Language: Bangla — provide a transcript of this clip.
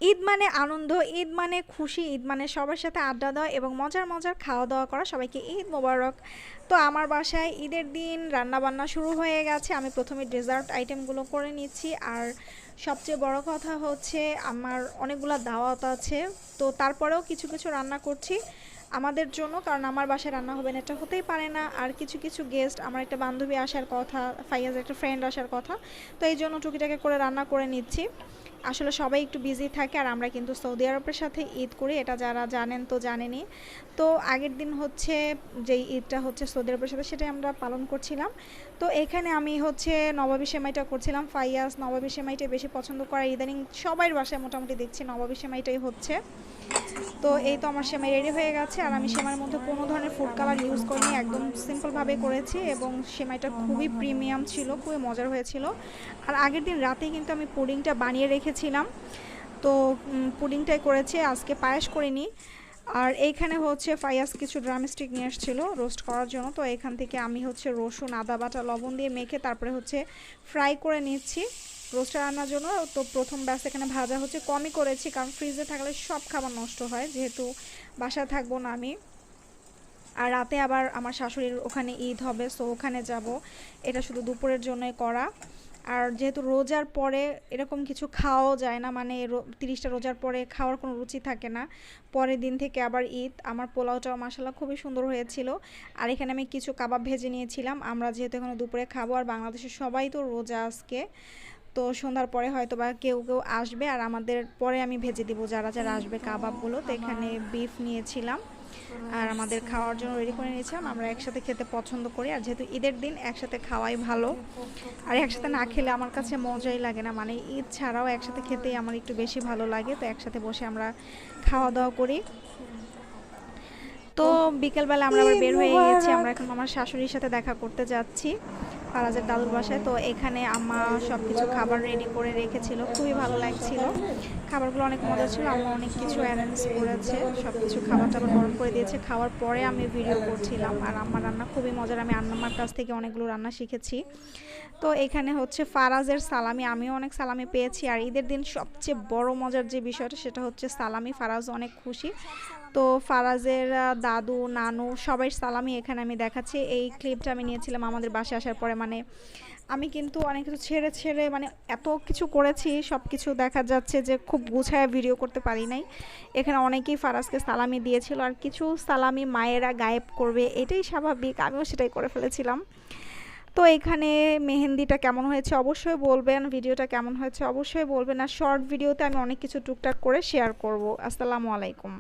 ঈদ মানে আনন্দ, ঈদ মানে খুশি, ঈদ মানে সবার সাথে আড্ডা দেওয়া এবং মজার মজার খাওয়া দাওয়া করা। সবাইকে ঈদ মোবারক। তো আমার বাসায় ঈদের দিন রান্নাবান্না শুরু হয়ে গেছে। আমি প্রথমে ডেজার্ট আইটেমগুলো করে নিচ্ছি। আর সবচেয়ে বড় কথা হচ্ছে আমার অনেকগুলো দাওয়াত আছে। তো তারপরেও কিছু কিছু রান্না করছি আমাদের জন্য, কারণ আমার বাসায় রান্না হবে না এটা হতেই পারে না। আর কিছু কিছু গেস্ট, আমার একটা বান্ধবী আসার কথা, ফাইয়াজ একটা ফ্রেন্ড আসার কথা, তো এই জন্য টুকিটাকি করে রান্না করে নিচ্ছি। আসলে সবাই একটু বিজি থাকে, আর আমরা কিন্তু সৌদি আরবের সাথে ঈদ করি, এটা যারা জানেন তো জানেনই। তো আগের দিন হচ্ছে যেই ঈদটা হচ্ছে সৌদি আরবের সাথে, সেটাই আমরা পালন করছিলাম। তো এখানে আমি হচ্ছে নবাবী সেমাইটা করছিলাম। ফাইয়াজ নবাবী সেমাইটাই বেশি পছন্দ করে, ইদানিং সবার বাসায় মোটামুটি দেখছি নবাবী সেমাইটাই হচ্ছে। তো এই তো আমার সেমাই রেডি হয়ে গেছে, আর আমি সেমাইয়ের মধ্যে কোনো ধরনের ফুড কালার ইউজ করিনি, একদম সিম্পলভাবে করেছি এবং সেমাইটা খুবই প্রিমিয়াম ছিল, খুবই মজার হয়েছিল। আর আগের দিন রাতেই কিন্তু আমি পুডিংটা বানিয়ে রেখেছিলাম। তো পুডিংটাই করেছি, আজকে পায়েস করিনি। আর এইখানে হচ্ছে ফায়াজ কিছু ড্রামস্টিক নিয়ে এসেছিলো রোস্ট করার জন্য। তো এখান থেকে আমি হচ্ছে রসুন, আদা বাটা, লবণ দিয়ে মেখে তারপরে হচ্ছে ফ্রাই করে নিচ্ছি রোস্টটা রান্নার জন্য। তো প্রথম ব্যাস এখানে ভাজা হচ্ছে, কমই করেছি কারণ ফ্রিজে থাকলে সব খাবার নষ্ট হয়, যেহেতু বাসায় থাকবো না আমি। আর রাতে আবার আমার শাশুড়ির ওখানে ঈদ হবে, সো ওখানে যাব। এটা শুধু দুপুরের জন্যই করা। আর যেহেতু রোজার পরে এরকম কিছু খাওয়াও যায় না, মানে 30টা রোজার পরে খাওয়ার কোনো রুচি থাকে না। পরের দিন থেকে আবার ঈদ। আমার পোলাওটাও মাসাল্লাহ খুবই সুন্দর হয়েছিল। আর এখানে আমি কিছু কাবাব ভেজে নিয়েছিলাম, আমরা যেহেতু এখানে দুপুরে খাবো, আর বাংলাদেশের সবাই তো রোজা আজকে। তো সন্ধ্যার পরে হয়তো বা কেউ কেউ আসবে, আর আমাদের পরে আমি ভেজে দিব যারা যারা আসবে কাবাবগুলো। তো এখানে বিফ নিয়েছিলাম আর আমাদের খাওয়ার জন্য রেডি করে নিয়েছিলাম। আমরা একসাথে খেতে পছন্দ করি, আর যেহেতু ঈদের দিন একসাথে খাওয়াই ভালো। আর একসাথে না খেলে আমার কাছে মজাই লাগে না, মানে ঈদ ছাড়াও একসাথে খেতেই আমার একটু বেশি ভালো লাগে। তো একসাথে বসে আমরা খাওয়া দাওয়া করি। তো বিকেলবেলা আমরা আবার বের হয়ে গিয়েছি, আমরা এখন আমার শাশুড়ির সাথে দেখা করতে যাচ্ছি ফারাজের দাদুর বাসায়। তো এখানে আম্মা সব কিছু খাবার রেডি করে রেখেছিল, খুবই ভালো লাগছিল। খাবারগুলো অনেক মজা ছিল, আম্মা অনেক কিছু অ্যারেঞ্জ করেছে, সব কিছু খাবার টাবার গরম করে দিয়েছে। খাওয়ার পরে আমি ভিডিও করছিলাম। আর আম্মার রান্না খুবই মজার, আমি আম্মার কাছ থেকে অনেকগুলো রান্না শিখেছি। তো এখানে হচ্ছে ফারাজের সালামি, আমিও অনেক সালামি পেয়েছি। আর ঈদের দিন সবচেয়ে বড় মজার যে বিষয়টা সেটা হচ্ছে সালামি, ফারাজ অনেক খুশি। তো ফারাজের দাদু, নানু সবাই সালামি এখানে আমি দেখাচ্ছি। এই ক্লিপটা আমি নিয়েছিলাম আমাদের বাসায় আসার পরে, মানে আমি কিন্তু অনেক কিছু ছেড়ে ছেড়ে মানে এত কিছু করেছি, সব কিছু দেখা যাচ্ছে যে খুব গুছায় ভিডিও করতে পারি নাই। এখানে অনেকেই ফারাজকে সালামি দিয়েছিল, আর কিছু সালামি মায়েরা গায়েব করবে, এটাই স্বাভাবিক, আমিও সেটাই করে ফেলেছিলাম। তো এখানে মেহেন্দিটা কেমন হয়েছে অবশ্যই বলবেন, ভিডিওটা কেমন হয়েছে অবশ্যই বলবেন। আর শর্ট ভিডিওতে আমি অনেক কিছু টুকটাক করে শেয়ার করব। আসসালামু আলাইকুম।